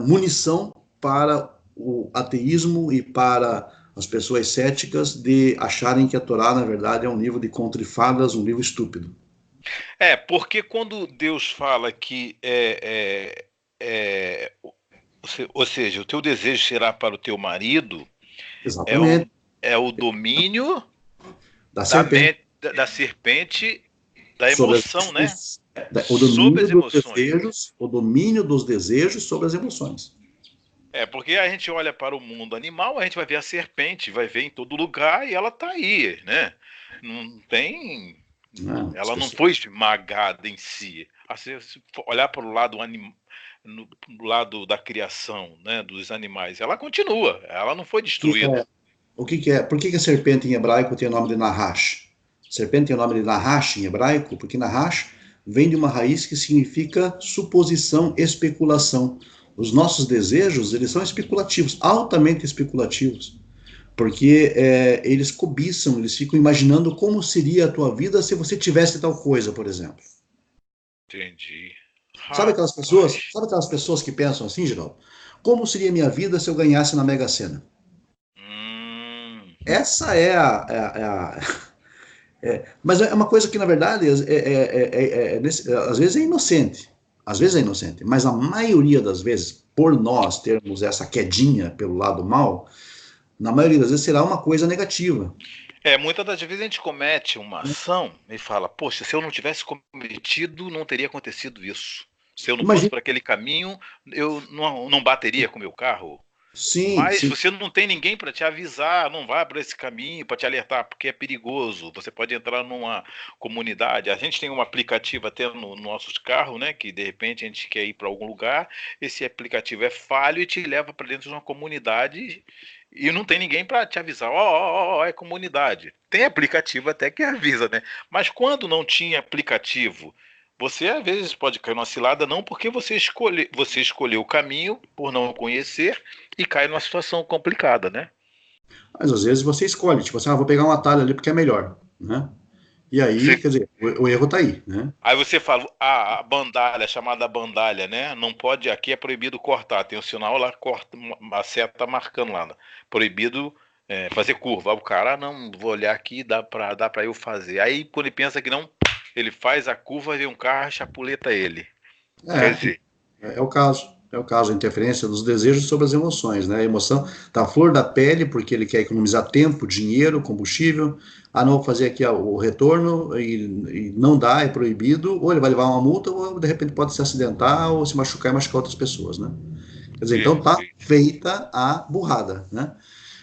munição para o ateísmo e para as pessoas céticas de acharem que a Torá, na verdade, é um livro de conto de fadas, um livro estúpido. É, porque quando Deus fala que ou seja, o teu desejo será para o teu marido, é o, Exatamente. é o domínio Da da serpente. mente, da serpente, da Sobre emoção, né? as, o Sobre domínio as dos emoções. desejos, o domínio dos desejos sobre as emoções. É, porque a gente olha para o mundo animal, a gente vai ver a serpente, vai ver em todo lugar e ela tá aí, né? Não tem. Né? As Ela não pessoas, foi esmagada em si. Assim, se olhar para o lado no lado da criação, né, dos animais, ela continua, ela não foi que destruída. o que, que é? Por que, que a serpente em hebraico tem o nome de Nahash? Serpente tem o nome de Nahash em hebraico, porque Nahash vem de uma raiz que significa suposição, especulação. Os nossos desejos, eles são especulativos, altamente especulativos, porque eles cobiçam, eles ficam imaginando como seria a tua vida se você tivesse tal coisa, por exemplo. Entendi. Rapaz. Sabe aquelas pessoas que pensam assim, Geraldo? Como seria a minha vida se eu ganhasse na Mega Sena? Hum, Essa é mas é uma coisa que, na verdade, às vezes é inocente. Às vezes é inocente. Mas a maioria das vezes, por nós termos essa quedinha pelo lado mal, na maioria das vezes será uma coisa negativa. muitas das vezes a gente comete uma ação e fala, poxa, se eu não tivesse cometido, não teria acontecido isso. Se eu não fosse Imagina, por aquele caminho, eu não bateria com o meu carro. sim, Mas sim. você não tem ninguém para te avisar, não vá por esse caminho, para te alertar, porque é perigoso. Você pode entrar numa comunidade. A gente tem um aplicativo até nos nossos carros, né? Que de repente a gente quer ir para algum lugar, esse aplicativo é falho e te leva para dentro de uma comunidade e não tem ninguém para te avisar. Ó, é comunidade. Tem aplicativo até que avisa, né? Mas quando não tinha aplicativo, você às vezes pode cair numa cilada não porque você escolheu o caminho por não conhecer e cai numa situação complicada, né? Mas às vezes você escolhe, tipo assim, vou pegar um atalho ali porque é melhor, né? E aí, Você, quer dizer, o erro tá aí, né? aí você fala, a bandalha, chamada bandalha, né? Não pode, aqui é proibido cortar. Tem um sinal lá, corta, a seta marcando lá, né? Proibido fazer curva. Aí o cara, não, vou olhar aqui, dá pra eu fazer. Aí quando ele pensa que não, ele faz a curva, vem um carro, chapuleta ele. Quer É, dizer, é o caso. É o caso, a interferência dos desejos sobre as emoções, né? A emoção tá à flor da pele porque ele quer economizar tempo, dinheiro, combustível. Ah, não vou fazer aqui o retorno e não dá, é proibido. Ou ele vai levar uma multa, ou de repente pode se acidentar ou se machucar e machucar outras pessoas, né? Quer dizer, então tá perfeito. feita a burrada, né?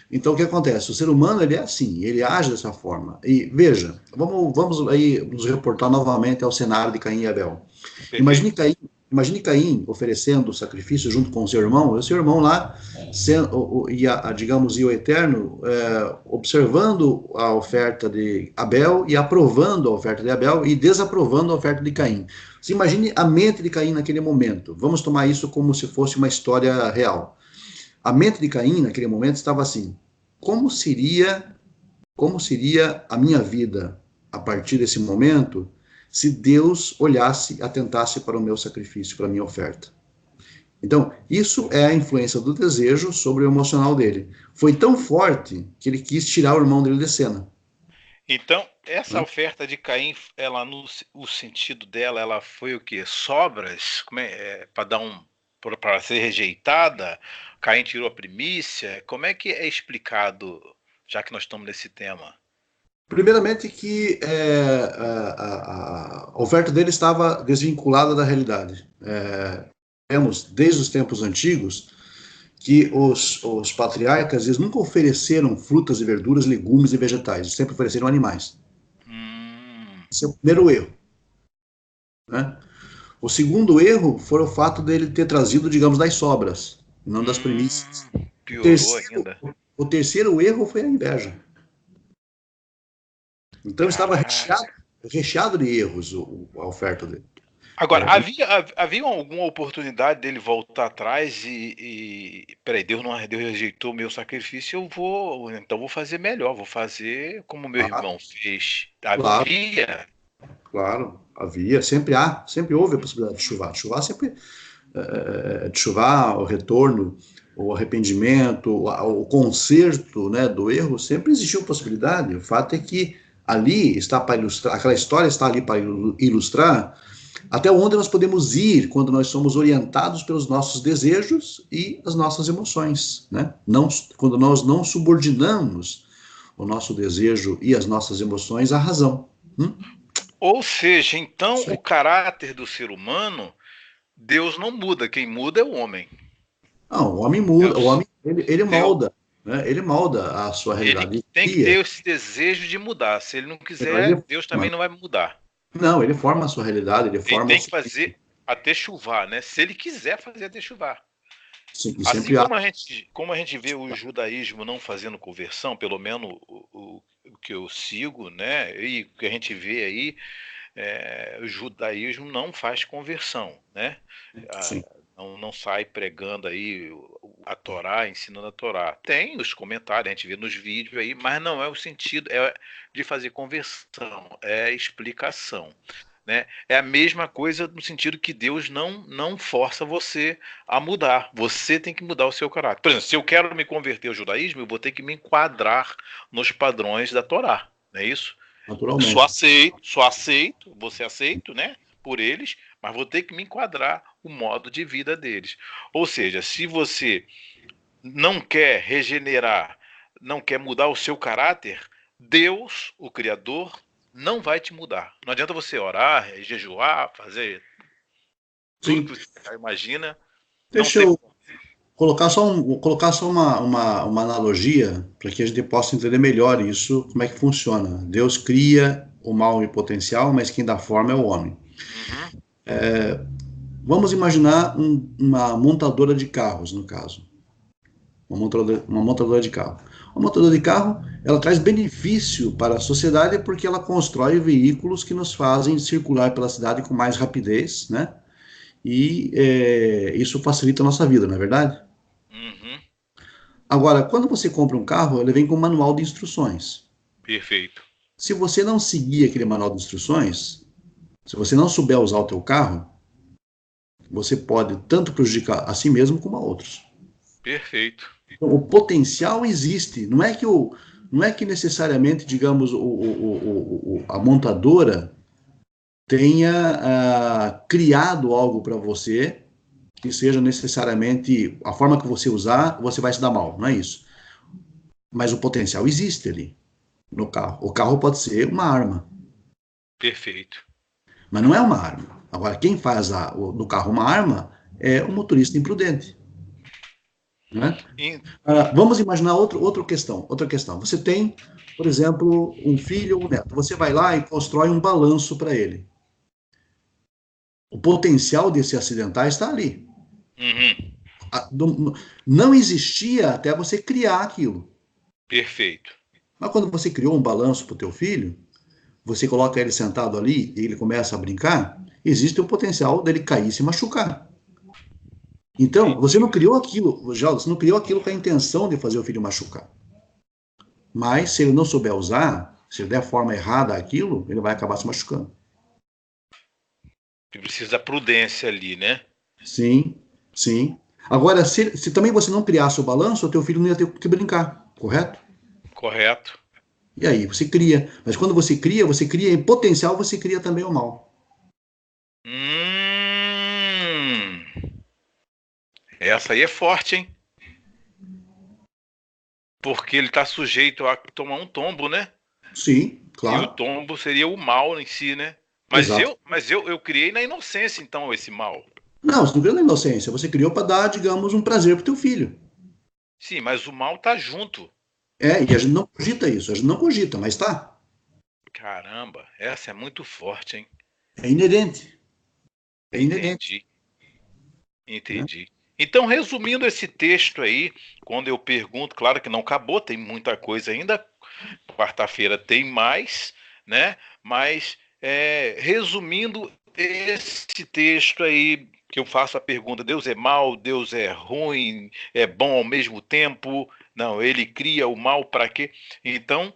Então o que acontece? O ser humano ele é assim, ele age dessa forma. E veja, vamos aí nos reportar novamente ao cenário de Caim e Abel. Imagine Perfeito. Caim, imagine Caim oferecendo o sacrifício junto com o seu irmão lá, digamos, e o Eterno, observando a oferta de Abel e aprovando a oferta de Abel e desaprovando a oferta de Caim. Você imagine a mente de Caim naquele momento. Vamos tomar isso como se fosse uma história real. A mente de Caim naquele momento estava assim: como seria, como seria a minha vida a partir desse momento se Deus olhasse, atentasse para o meu sacrifício, para a minha oferta? Então, isso é a influência do desejo sobre o emocional dele. Foi tão forte que ele quis tirar o irmão dele de cena. Então, essa Né? oferta de Caim, ela o sentido dela, ela foi o quê? Sobras? Para dar para ser rejeitada? Caim tirou a primícia? Como é que é explicado, já que nós estamos nesse tema? Primeiramente que a oferta dele estava desvinculada da realidade. Temos, desde os tempos antigos, que os patriarcas eles nunca ofereceram frutas e verduras, legumes e vegetais, eles sempre ofereceram animais. Hum, Esse é o primeiro erro. Né? O segundo erro foi o fato dele ter trazido, digamos, das sobras, não das primícias. O piorou terceiro, ainda. o terceiro erro foi a inveja. Então estava Caraca. recheado de erros a oferta dele. Agora, havia alguma oportunidade dele voltar atrás peraí, Deus rejeitou o meu sacrifício, então vou fazer melhor, vou fazer como meu Ah, irmão fez. claro, Havia? claro, havia, sempre houve a possibilidade de chuvar. Chuvar sempre, de chuvar, o retorno, o arrependimento, o conserto, né, do erro, sempre existiu possibilidade. O fato é que ali está para ilustrar, aquela história está ali para ilustrar até onde nós podemos ir quando nós somos orientados pelos nossos desejos e as nossas emoções, né? Não, quando nós não subordinamos o nosso desejo e as nossas emoções à razão. Ou seja, então o caráter do ser humano, Deus não muda, quem muda é o homem. Não, o homem muda, o Deus, homem ele Deus, molda, né? Ele molda a sua ele realidade. tem que Ele cria, ter esse desejo de mudar. Se ele não ele quiser, Deus também forma. não vai mudar. Não, ele forma a sua realidade, ele Ele forma o tem que seu. fazer até chuvar, né? Se ele quiser fazer até chuvar. Sim, e Assim sempre há. como a gente vê o judaísmo não fazendo conversão, pelo menos o que eu sigo, né? E o que a gente vê aí, o judaísmo não faz conversão, né? Sim, Não sai pregando aí a Torá, ensinando a Torá. Tem os comentários, a gente vê nos vídeos aí, mas não é o sentido de fazer conversão, é explicação. Né? É a mesma coisa no sentido que Deus não força você a mudar. Você tem que mudar o seu caráter. Por exemplo, se eu quero me converter ao judaísmo, eu vou ter que me enquadrar nos padrões da Torá. Não é isso? naturalmente. Só aceito, vou ser aceito, né? Por eles, mas vou ter que me enquadrar o modo de vida deles. Ou seja, se você não quer regenerar, não quer mudar o seu caráter, Deus, o Criador, não vai te mudar. Não adianta você orar, jejuar, fazer tudo Sim. que você imagina. Não Deixa tem. eu colocar só uma analogia para que a gente possa entender melhor isso, como é que funciona. Deus cria o mal em potencial, mas quem dá forma é o homem. Uhum, Vamos imaginar uma montadora de carros, no caso. Uma montadora de carro. Uma montadora de carro, ela traz benefício para a sociedade porque ela constrói veículos que nos fazem circular pela cidade com mais rapidez, né? E isso facilita a nossa vida, não é verdade? uhum, Agora, quando você compra um carro, ele vem com um manual de instruções. perfeito. Se você não seguir aquele manual de instruções, se você não souber usar o teu carro, você pode tanto prejudicar a si mesmo como a outros. Perfeito. Então, o potencial existe. Não é que necessariamente, digamos, a montadora tenha criado algo para você que seja necessariamente a forma que você usar, você vai se dar mal. Não é isso. Mas o potencial existe ali no carro. O carro pode ser uma arma, Perfeito. mas não é uma arma. Agora, quem faz do carro uma arma é o motorista imprudente. Né? E- Vamos imaginar outra questão. Você tem, por exemplo, um filho ou um neto. Você vai lá e constrói um balanço para ele. O potencial de se acidentar está ali. uhum, Não existia até você criar aquilo. perfeito. Mas quando você criou um balanço para o teu filho, você coloca ele sentado ali e ele começa a brincar, existe o potencial dele cair e se machucar. Então, você Entendi. não criou aquilo, já, você não criou aquilo com a intenção de fazer o filho machucar. Mas se ele não souber usar, se ele der forma errada àquilo, ele vai acabar se machucando. Precisa da prudência ali, né? Sim, sim. Agora, se também você não criasse o balanço, o teu filho não ia ter que brincar, correto? Correto. E aí, você cria. Mas quando você cria em potencial, você cria também o mal. Hum, essa aí é forte, hein? Porque ele está sujeito a tomar um tombo, né? Sim, E o claro. tombo seria o mal em si, né? Exato. Eu criei na inocência, então, esse mal. Não, você não criou na inocência, você criou para dar, digamos, um prazer pro teu filho. Sim, mas o mal tá junto. E a gente não cogita isso, a gente não cogita, mas tá. Caramba, essa é muito forte, hein? É inerente. É inerente. Entendi, Né? entendi. Então, resumindo esse texto aí, quando eu pergunto, claro que não acabou, tem muita coisa ainda. Quarta-feira tem mais, né? Mas, resumindo, esse texto aí que eu faço a pergunta, Deus é mau, Deus é ruim, é bom ao mesmo tempo? Não, ele cria o mal para quê? Então,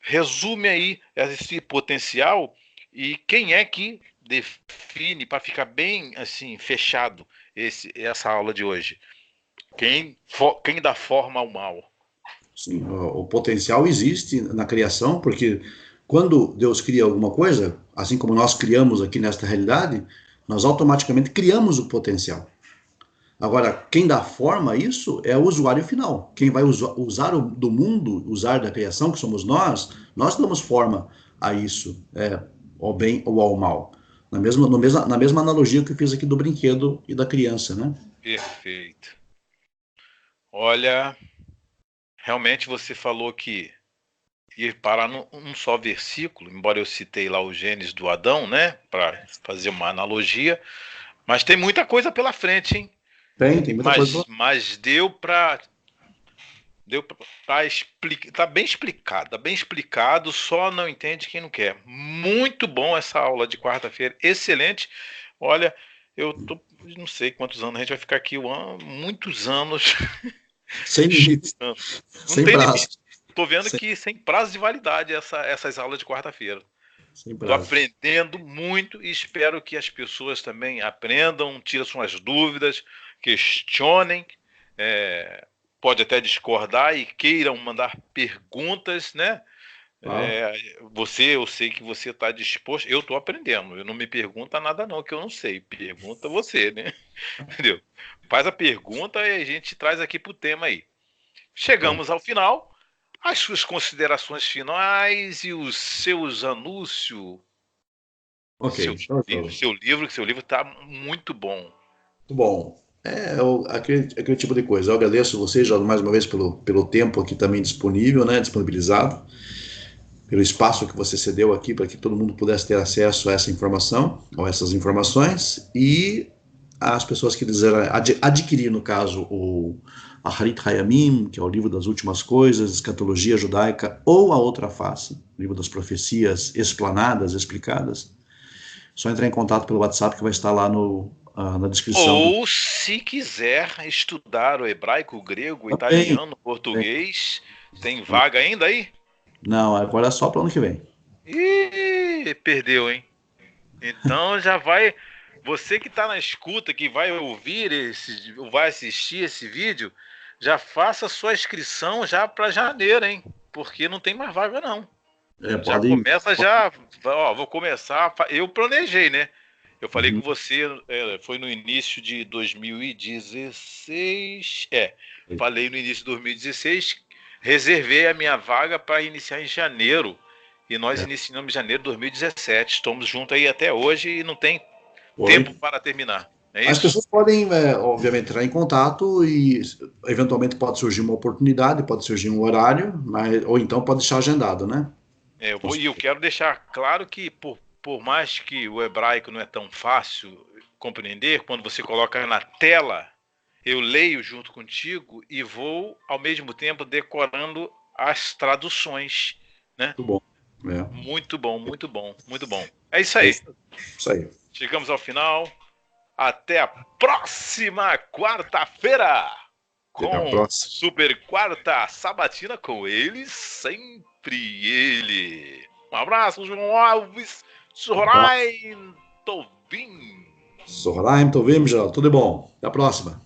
resume aí esse potencial e quem é que define para ficar bem assim fechado essa aula de hoje? Quem dá forma ao mal? Sim, o potencial existe na criação, porque quando Deus cria alguma coisa, assim como nós criamos aqui nesta realidade, nós automaticamente criamos o potencial. Agora, quem dá forma a isso é o usuário final. Quem vai usar do mundo, usar da criação, que somos nós damos forma a isso, ao bem ou ao mal. Na mesma analogia que eu fiz aqui do brinquedo e da criança, né? Perfeito. Olha, realmente você falou que ir parar num só versículo, embora eu citei lá o Gênesis do Adão, né, para fazer uma analogia, mas tem muita coisa pela frente, hein? Tem muita coisa. Mas deu para explicar, tá bem explicado, só não entende quem não quer. Muito bom essa aula de quarta-feira, excelente. Olha, não sei quantos anos a gente vai ficar aqui, muitos anos. Sem limite. Não Sem tem prazo. limite. Tô vendo Sem, que sem prazo de validade essas aulas de quarta-feira. sem Tô prazo. aprendendo muito e espero que as pessoas também aprendam, tirem suas dúvidas, questionem, pode até discordar e queiram mandar perguntas, né? Claro. Eu sei que você está disposto. Eu estou aprendendo. Eu não me pergunta nada não que eu não sei. Pergunta você, né? Entendeu? Faz a pergunta e a gente traz aqui pro tema aí. Bom, Chegamos ao final. As suas considerações finais e os seus anúncios. ok. Seu livro está muito bom. Muito bom. Aquele tipo de coisa. Eu agradeço você já mais uma vez pelo tempo aqui também disponível, né, disponibilizado, pelo espaço que você cedeu aqui para que todo mundo pudesse ter acesso a essa informação, ou essas informações, e as pessoas que quiserem adquirir, no caso, o Aharit Hayamim, que é o livro das últimas coisas, escatologia judaica, ou a outra face, livro das profecias explanadas, explicadas, só entrar em contato pelo WhatsApp que vai estar lá na descrição. Ou se quiser estudar o hebraico, o grego, o Também. italiano, o português, tem vaga ainda aí? Não, agora é só para o ano que vem. Ih, perdeu, hein? Então já vai. Você que está na escuta, que vai ouvir vai assistir esse vídeo, já faça sua inscrição já para janeiro, hein? Porque não tem mais vaga não. Já Podem. começa vou começar. Eu planejei, né? Eu falei com você, foi no início de 2016. Falei no início de 2016, reservei a minha vaga para iniciar em janeiro. E nós iniciamos em janeiro de 2017. Estamos juntos aí até hoje e não tem tempo para terminar. É As isso? pessoas podem, obviamente, entrar em contato e, eventualmente, pode surgir uma oportunidade, pode surgir um horário, ou então pode deixar agendado, né? Eu quero deixar claro que, por mais que o hebraico não é tão fácil compreender, quando você coloca na tela, eu leio junto contigo e vou, ao mesmo tempo, decorando as traduções, né? Muito bom. Muito bom, muito bom, muito bom. É isso É aí. isso aí. Chegamos ao final. Até a próxima quarta-feira Até a com próxima. Super Quarta Sabatina com ele, sempre ele. Um abraço, João Alves, Sorain Tovim. Sohraim, Tovim, tudo de bom. Até a próxima.